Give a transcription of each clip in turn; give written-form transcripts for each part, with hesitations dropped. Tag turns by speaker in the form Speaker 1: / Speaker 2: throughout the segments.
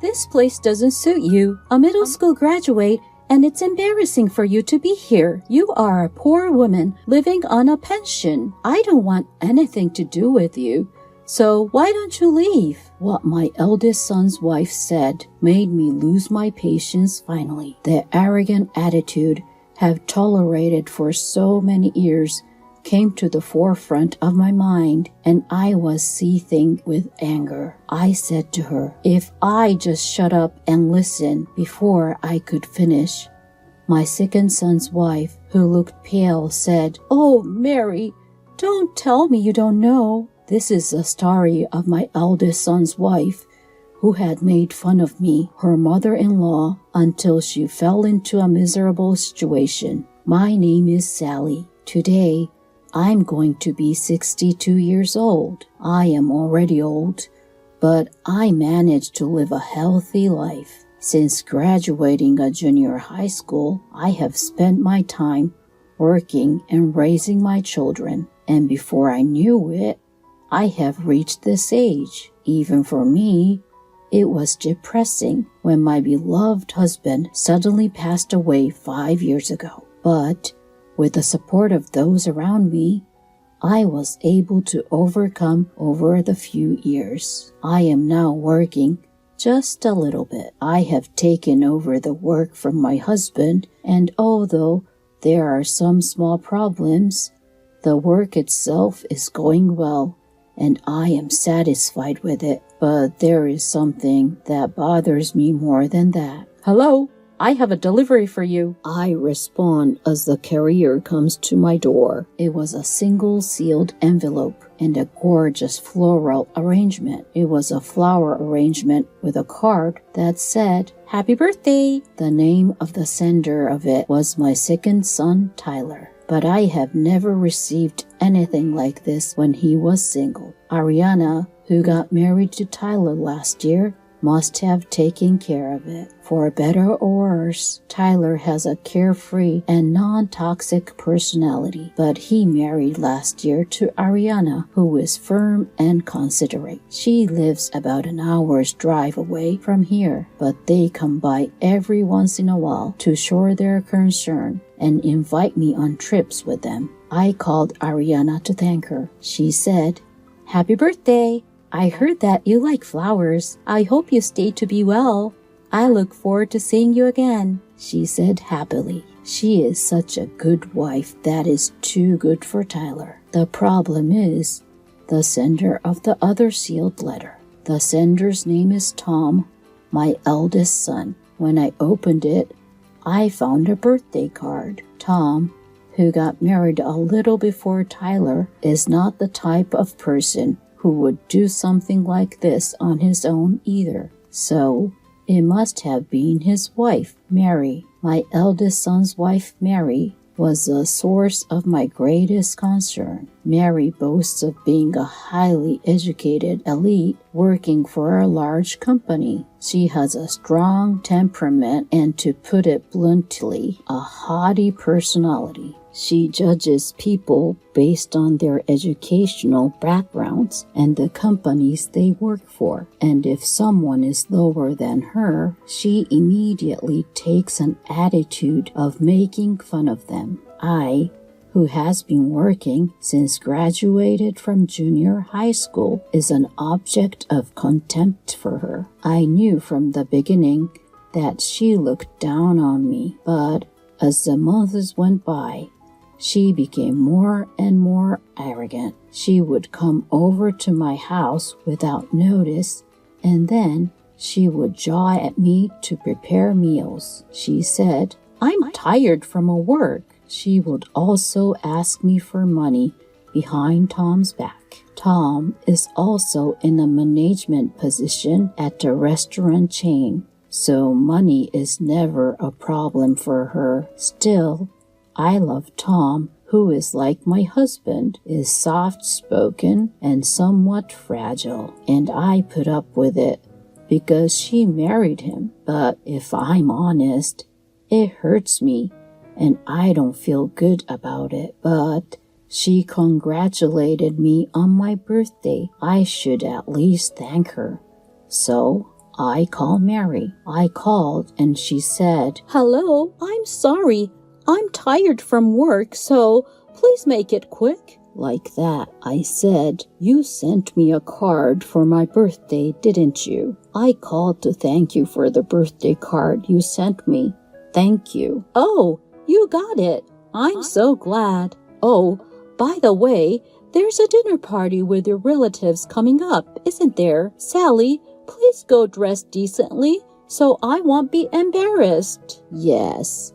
Speaker 1: This place doesn't suit you, a middle school graduate, and it's embarrassing for you to be here. You are a poor woman living on a pension. I don't want anything to do with you. So why don't you leave? What my eldest son's wife said made me lose my patience finally. The arrogant attitude I've tolerated for so many years came to the forefront of my mind, and I was seething with anger. I said to her, if I just shut up and listen before I could finish. My second son's wife, who looked pale, said, "Oh, Mary, don't tell me you don't know." This is the story of my eldest son's wife, who had made fun of me, her mother-in-law, until she fell into a miserable situation. My name is Sally. Today, I'm going to be 62 years old. I am already old, but I managed to live a healthy life. Since graduating a junior high school, I have spent my time working and raising my children, and before I knew it, I have reached this age. Even for me, it was depressing when my beloved husband suddenly passed away 5 years ago. But with the support of those around me, I was able to overcome over the few years. I am now working just a little bit. I have taken over the work from my husband, and although there are some small problems, the work itself is going well, and I am satisfied with it. But there is something that bothers me more than that. "Hello, I have a delivery for you." I respond as the carrier comes to my door. It was a single sealed envelope and a gorgeous floral arrangement. It was a flower arrangement with a card that said, "Happy birthday." The name of the sender of it was my second son, Tyler. But I have never received anything like this when he was single. Ariana, who got married to Tyler last year, must have taken care of it. For better or worse, Tyler has a carefree and non-toxic personality, but he married last year to Ariana, who is firm and considerate. She lives about an hour's drive away from here, but they come by every once in a while to show their concern and invite me on trips with them. I called Ariana to thank her. She said, "Happy birthday! I heard that you like flowers. I hope you stay to be well. I look forward to seeing you again," she said happily. She is such a good wife that is too good for Tyler. The problem is the sender of the other sealed letter. The sender's name is Tom, my eldest son. When I opened it, I found a birthday card. Tom, who got married a little before Tyler, is not the type of person who would do something like this on his own either. So it must have been his wife, Mary. My eldest son's wife, Mary, was the source of my greatest concern. Mary boasts of being a highly educated elite working for a large company. She has a strong temperament and, to put it bluntly, a haughty personality. She judges people based on their educational backgrounds and the companies they work for. And if someone is lower than her, she immediately takes an attitude of making fun of them. I, who has been working since graduated from junior high school, is an object of contempt for her. I knew from the beginning that she looked down on me, but as the months went by, she became more and more arrogant. She would come over to my house without notice, and then she would jaw at me to prepare meals. She said, "I'm tired from work." She would also ask me for money behind Tom's back. Tom is also in a management position at a restaurant chain, so money is never a problem for her. Still, I love Tom, who is like my husband, is soft-spoken and somewhat fragile, and I put up with it because she married him. But if I'm honest, it hurts me, and I don't feel good about it. But she congratulated me on my birthday. I should at least thank her. So I call Mary. I called and she said, "Hello, I'm sorry. I'm tired from work, so please make it quick." Like that, I said, "You sent me a card for my birthday, didn't you? I called to thank you for the birthday card you sent me. Thank you." "Oh, you got it. I'm so glad. Oh, by the way, there's a dinner party with your relatives coming up, isn't there? Sally, please go dressed decently so I won't be embarrassed." "Yes.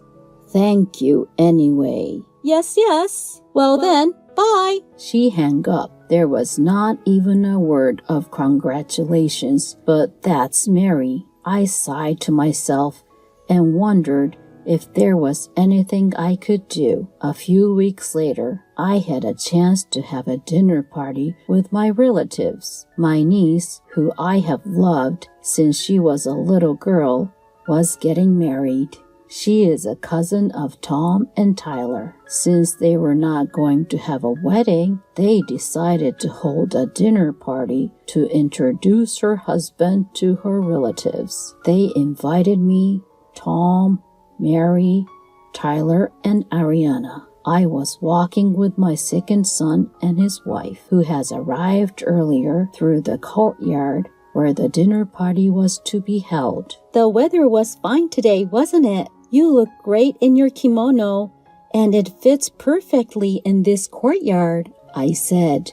Speaker 1: Thank you anyway." Yes. Well then, bye." She hung up. There was not even a word of congratulations, but that's Mary. I sighed to myself and wondered if there was anything I could do. A few weeks later, I had a chance to have a dinner party with my relatives. My niece, who I have loved since she was a little girl, was getting married. She is a cousin of Tom and Tyler. Since they were not going to have a wedding, they decided to hold a dinner party to introduce her husband to her relatives. They invited me, Tom, Mary, Tyler, and Ariana. I was walking with my second son and his wife, who has arrived earlier, through the courtyard where the dinner party was to be held. "The weather was fine today, wasn't it? You look great in your kimono, and it fits perfectly in this courtyard," I said.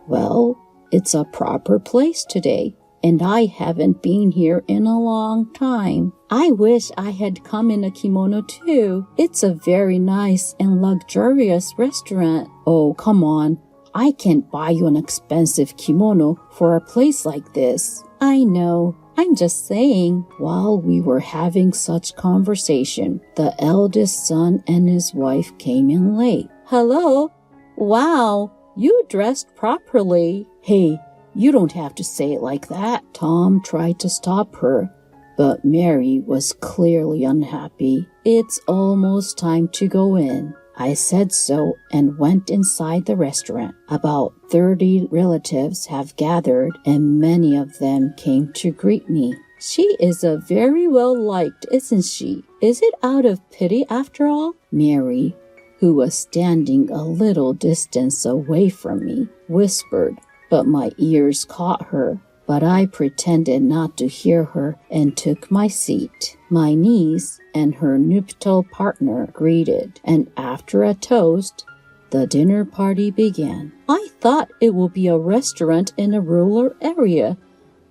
Speaker 1: "Well, it's a proper place today, and I haven't been here in a long time. I wish I had come in a kimono too. It's a very nice and luxurious restaurant." "Oh, come on. I can't buy you an expensive kimono for a place like this." "I know. I'm just saying." While we were having such conversation, the eldest son and his wife came in late. "Hello? Wow, you dressed properly." "Hey, you don't have to say it like that." Tom tried to stop her, but Mary was clearly unhappy. "It's almost time to go in." I said so and went inside the restaurant. About 30 relatives have gathered, and many of them came to greet me. "She is a very well liked, isn't she? Is it out of pity after all?" Mary, who was standing a little distance away from me, whispered, but my ears caught her. But I pretended not to hear her and took my seat. My niece and her nuptial partner greeted, and after a toast, the dinner party began. I thought it would be a restaurant in a rural area,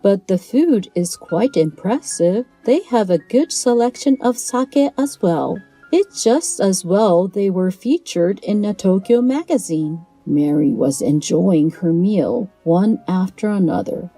Speaker 1: but the food is quite impressive. They have a good selection of sake as well. It's just as well they were featured in a Tokyo magazine. Mary was enjoying her meal one after another,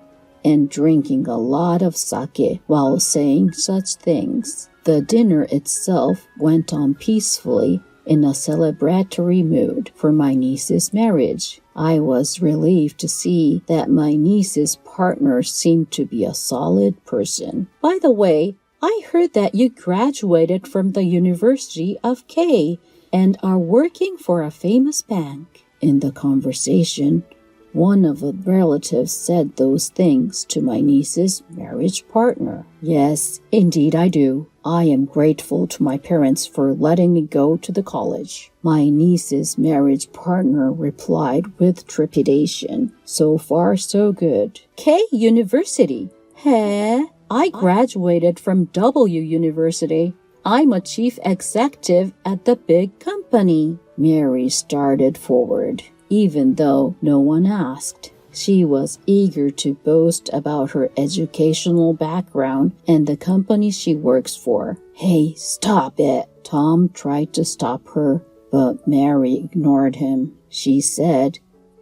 Speaker 1: and drinking a lot of sake while saying such things. The dinner itself went on peacefully in a celebratory mood for my niece's marriage. I was relieved to see that my niece's partner seemed to be a solid person. "By the way, I heard that you graduated from the University of K and are working for a famous bank." In the conversation, one of the relatives said those things to my niece's marriage partner. "Yes, indeed I do. I am grateful to my parents for letting me go to the college." My niece's marriage partner replied with trepidation. "So far, so good." "K University? Hey, I graduated from W University. I'm a chief executive at the big company." Mary started forward, even though no one asked. She was eager to boast about her educational background and the company she works for. "Hey, stop it!" Tom tried to stop her, but Mary ignored him. She said,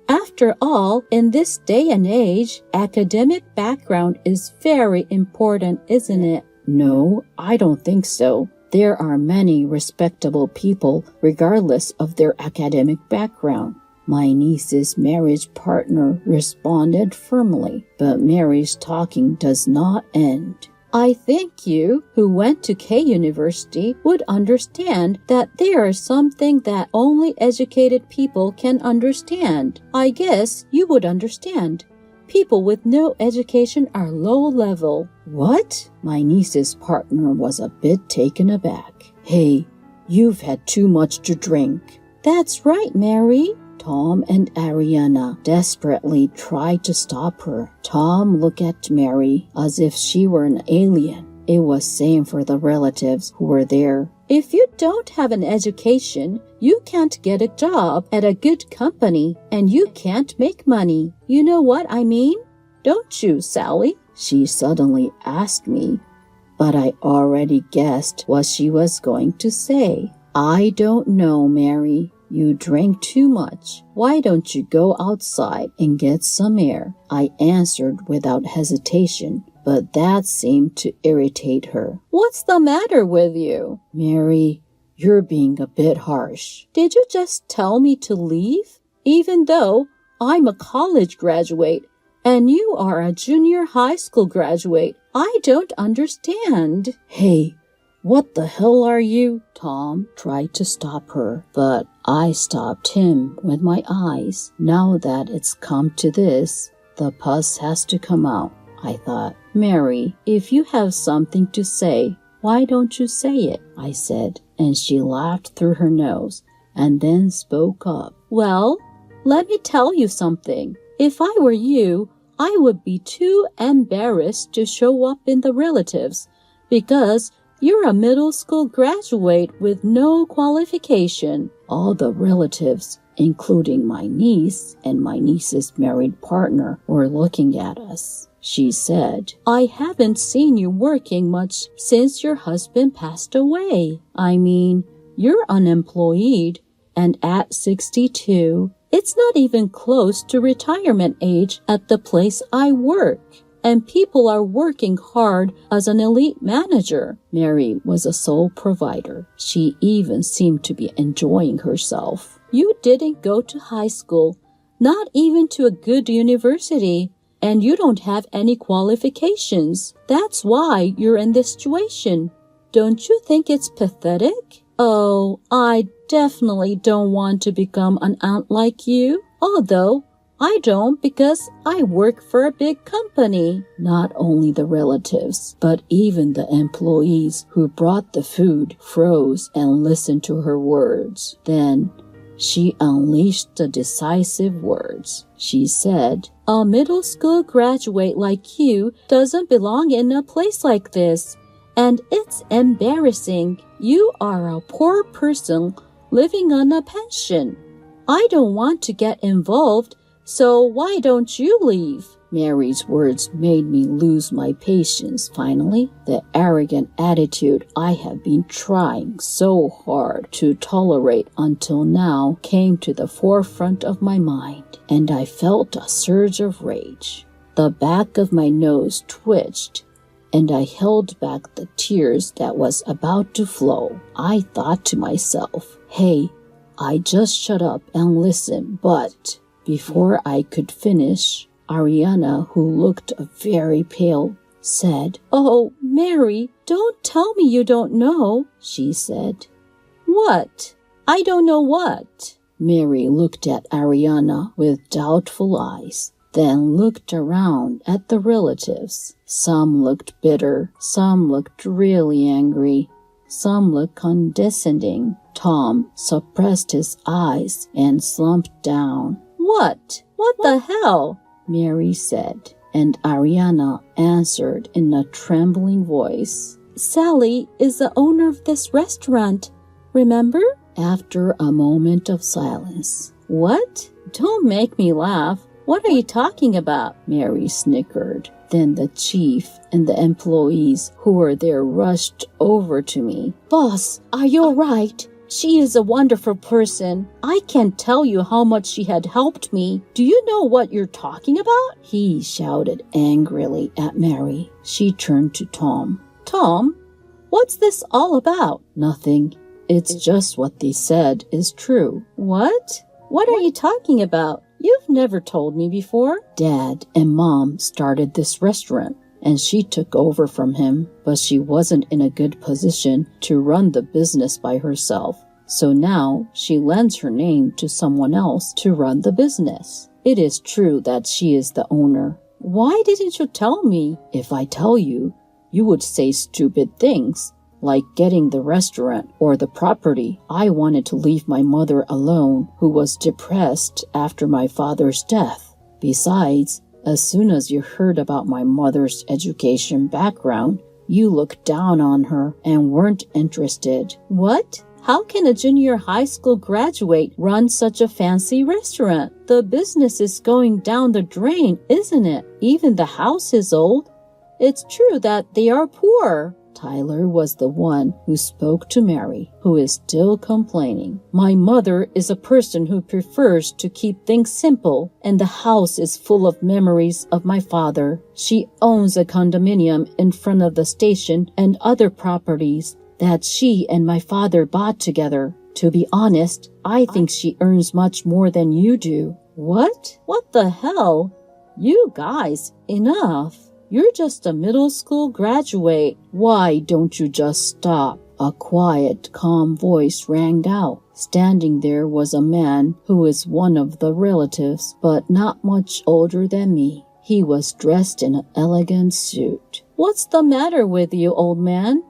Speaker 1: "After all, in this day and age, academic background is very important, isn't it?" "No, I don't think so. There are many respectable people regardless of their academic background." My niece's marriage partner responded firmly, but Mary's talking does not end. "I think you, who went to K University, would understand that there is something that only educated people can understand. I guess you would understand. People with no education are low level. What? My niece's partner was a bit taken aback. Hey, you've had too much to drink. That's right, Mary. Tom and Ariana desperately tried to stop her. Tom looked at Mary as if she were an alien. It was same for the relatives who were there. If you don't have an education, you can't get a job at a good company, and you can't make money. You know what I mean? Don't you, Sally? She suddenly asked me, but I already guessed what she was going to say. I don't know, Mary. You drank too much. Why don't you go outside and get some air? I answered without hesitation, but that seemed to irritate her. What's the matter with you? Mary, you're being a bit harsh. Did you just tell me to leave? Even though I'm a college graduate and you are a junior high school graduate, I don't understand. Hey, what the hell are you? Tom tried to stop her, but I stopped him with my eyes. Now that it's come to this, the pus has to come out, I thought. Mary, if you have something to say, why don't you say it? I said, and she laughed through her nose and then spoke up. Well, let me tell you something. If I were you, I would be too embarrassed to show up in the relatives because you're a middle school graduate with no qualification. All the relatives, including my niece and my niece's married partner, were looking at us. She said, I haven't seen you working much since your husband passed away. I mean, you're unemployed, and at 62, it's not even close to retirement age at the place I work. And people are working hard as an elite manager. Mary was a sole provider. She even seemed to be enjoying herself. You didn't go to high school, not even to a good university, and you don't have any qualifications. That's why you're in this situation. Don't you think it's pathetic? Oh, I definitely don't want to become an aunt like you, although I don't because I work for a big company. Not only the relatives, but even the employees who brought the food froze and listened to her words. Then she unleashed the decisive words. She said, a middle school graduate like you doesn't belong in a place like this, and it's embarrassing. You are a poor person living on a pension. I don't want to get involved, so why don't you leave? Mary's words made me lose my patience finally. The arrogant attitude I have been trying so hard to tolerate until now came to the forefront of my mind, and I felt a surge of rage. The back of my nose twitched, and I held back the tears that was about to flow. I thought to myself, hey, I just shut up and listen, but before I could finish, Ariana, who looked very pale, said, Oh, Mary, don't tell me you don't know, she said. What? I don't know what? Mary looked at Ariana with doubtful eyes, then looked around at the relatives. Some looked bitter, some looked really angry, some looked condescending. Tom suppressed his eyes and slumped down. What? What the hell? Mary said, and Ariana answered in a trembling voice. Sally is the owner of this restaurant, remember? After a moment of silence. What? Don't make me laugh. What are you talking about? Mary snickered. Then the chief and the employees who were there rushed over to me. Boss, are you all right? She is a wonderful person. I can't tell you how much she had helped me. Do you know what you're talking about? He shouted angrily at Mary. She turned to Tom. Tom, what's this all about? Nothing. It's just what they said is true. What? What are you talking about? You've never told me before. Dad and Mom started this restaurant, and she took over from him, but she wasn't in a good position to run the business by herself. So now she lends her name to someone else to run the business. It is true that she is the owner. Why didn't you tell me? If I tell you, you would say stupid things, like getting the restaurant or the property. I wanted to leave my mother alone, who was depressed after my father's death. Besides, as soon as you heard about my mother's education background, you looked down on her and weren't interested. What? How can a junior high school graduate run such a fancy restaurant? The business is going down the drain, isn't it? Even the house is old. It's true that they are poor. Tyler was the one who spoke to Mary, who is still complaining. My mother is a person who prefers to keep things simple, and the house is full of memories of my father. She owns a condominium in front of the station and other properties that she and my father bought together. To be honest, I think she earns much more than you do. What? What the hell? You guys, enough. You're just a middle school graduate. Why don't you just stop? A quiet, calm voice rang out. Standing there was a man who is one of the relatives, but not much older than me. He was dressed in an elegant suit. What's the matter with you, old man?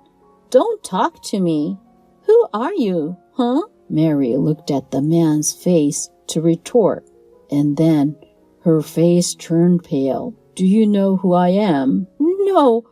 Speaker 1: Don't talk to me. Who are you, huh? Mary looked at the man's face to retort, and then her face turned pale. Do you know who I am? No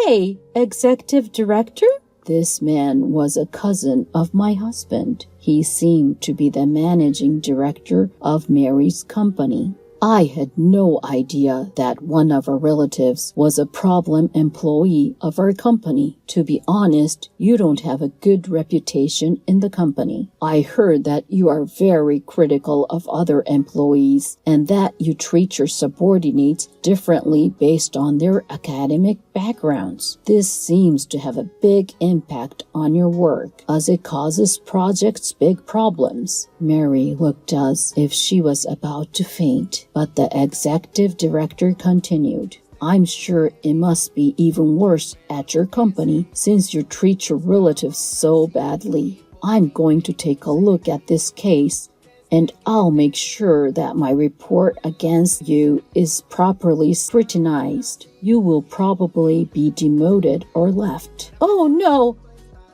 Speaker 1: way. Executive director? This man was a cousin of my husband. He seemed to be the managing director of Mary's company. I had no idea that one of our relatives was a problem employee of our company. To be honest, you don't have a good reputation in the company. I heard that you are very critical of other employees and that you treat your subordinates differently based on their academic backgrounds. This seems to have a big impact on your work, as it causes projects big problems. Mary looked as if she was about to faint, but the executive director continued. I'm sure it must be even worse at your company since you treat your relatives so badly. I'm going to take a look at this case, and I'll make sure that my report against you is properly scrutinized. You will probably be demoted or left. Oh no!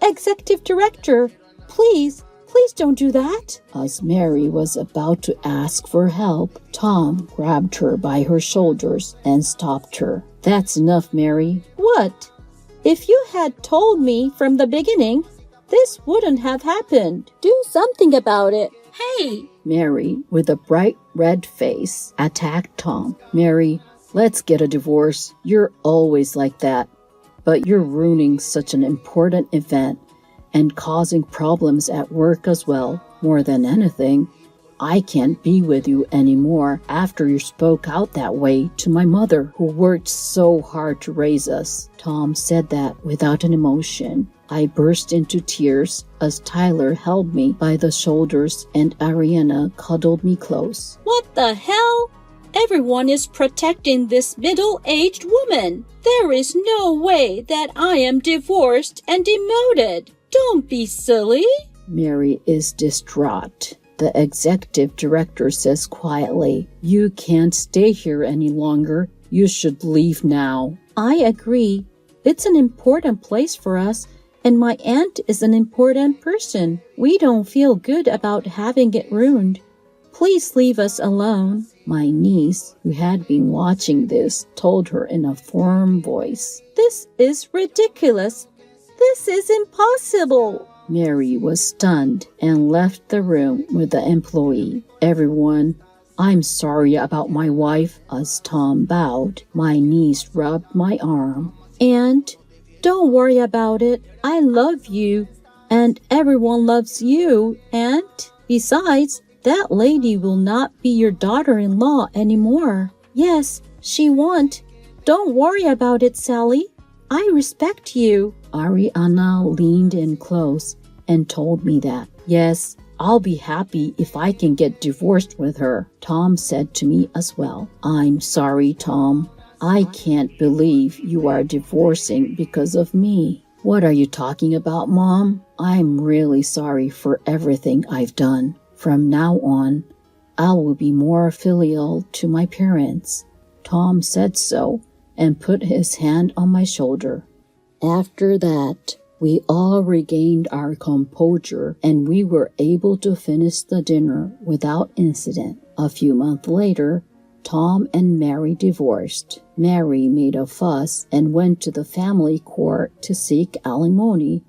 Speaker 1: Executive Director, please don't do that. As Mary was about to ask for help, Tom grabbed her by her shoulders and stopped her. That's enough, Mary. What? If you had told me from the beginning, this wouldn't have happened. Do something about it. Hey! Mary, with a bright red face, attacked Tom. Mary, let's get a divorce. You're always like that. But you're ruining such an important event and causing problems at work as well. More than anything, I can't be with you anymore after you spoke out that way to my mother, who worked so hard to raise us. Tom said that without an emotion. I burst into tears as Tyler held me by the shoulders and Ariana cuddled me close. What the hell? Everyone is protecting this middle-aged woman. There is no way that I am divorced and demoted. Don't be silly. Mary is distraught. The executive director says quietly, You can't stay here any longer. You should leave now. I agree. It's an important place for us, and my aunt is an important person. We don't feel good about having it ruined. Please leave us alone. My niece, who had been watching this, told her in a firm voice. This is ridiculous. This is impossible. Mary was stunned and left the room with the employee. Everyone, I'm sorry about my wife. As Tom bowed, my niece rubbed my arm. And don't worry about it. I love you, and everyone loves you. And besides, that lady will not be your daughter-in-law anymore. Yes, she won't. Don't worry about it, Sally. I respect you. Ariana leaned in close and told me that. Yes, I'll be happy if I can get divorced with her, Tom said to me as well. I'm sorry, Tom. I can't believe you are divorcing because of me. What are you talking about, Mom? I'm really sorry for everything I've done. From now on, I will be more filial to my parents." Tom said so and put his hand on my shoulder. After that, we all regained our composure and we were able to finish the dinner without incident. A few months later, Tom and Mary divorced. Mary made a fuss and went to the family court to seek alimony,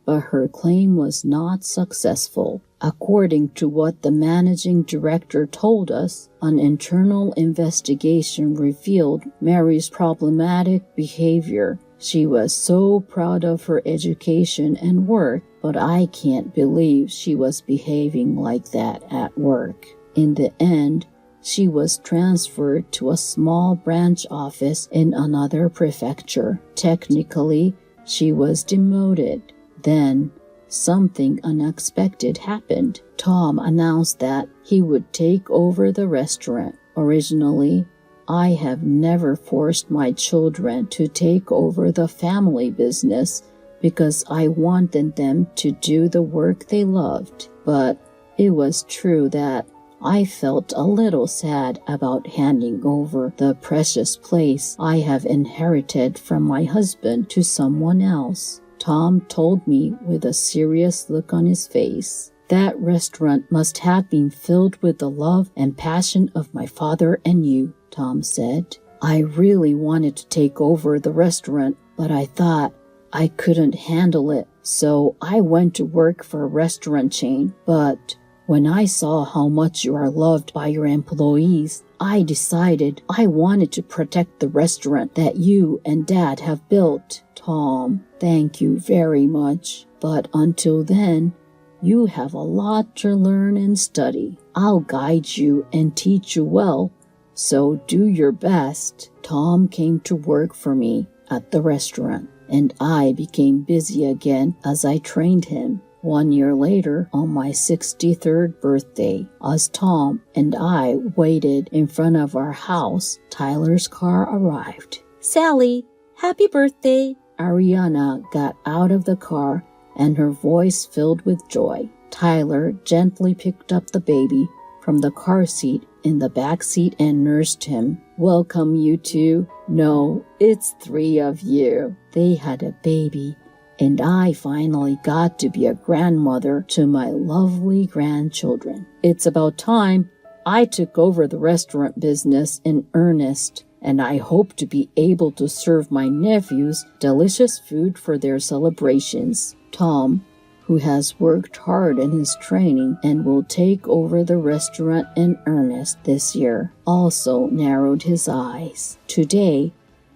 Speaker 1: but her claim was not successful. According to what the managing director told us, an internal investigation revealed Mary's problematic behavior. She was so proud of her education and work, but I can't believe she was behaving like that at work. In the end, she was transferred to a small branch office in another prefecture. Technically, she was demoted. Then, something unexpected happened. Tom announced that he would take over the restaurant. Originally, I have never forced my children to take over the family business because I wanted them to do the work they loved. But it was true that I felt a little sad about handing over the precious place I have inherited from my husband to someone else. Tom told me with a serious look on his face. That restaurant must have been filled with the love and passion of my father and you, Tom said. I really wanted to take over the restaurant, but I thought I couldn't handle it, so I went to work for a restaurant chain. But when I saw how much you are loved by your employees, I decided I wanted to protect the restaurant that you and Dad have built. Tom, thank you very much. But until then, you have a lot to learn and study. I'll guide you and teach you well, so do your best. Tom came to work for me at the restaurant, and I became busy again as I trained him. 1 year later, on my 63rd birthday, as Tom and I waited in front of our house, Tyler's car arrived.
Speaker 2: "Sally, happy birthday!"
Speaker 1: Ariana got out of the car and her voice filled with joy. Tyler gently picked up the baby from the car seat in the back seat and nursed him. "Welcome, you two." "No, it's 3 of you." They had a baby, and I finally got to be a grandmother to my lovely grandchildren. It's about time I took over the restaurant business in earnest, and I hope to be able to serve my nephews delicious food for their celebrations. Tom, who has worked hard in his training and will take over the restaurant in earnest this year, also narrowed his eyes. Today,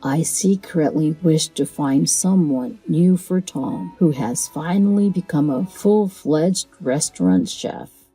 Speaker 1: I secretly wish to find someone new for Tom, who has finally become a full-fledged restaurant chef.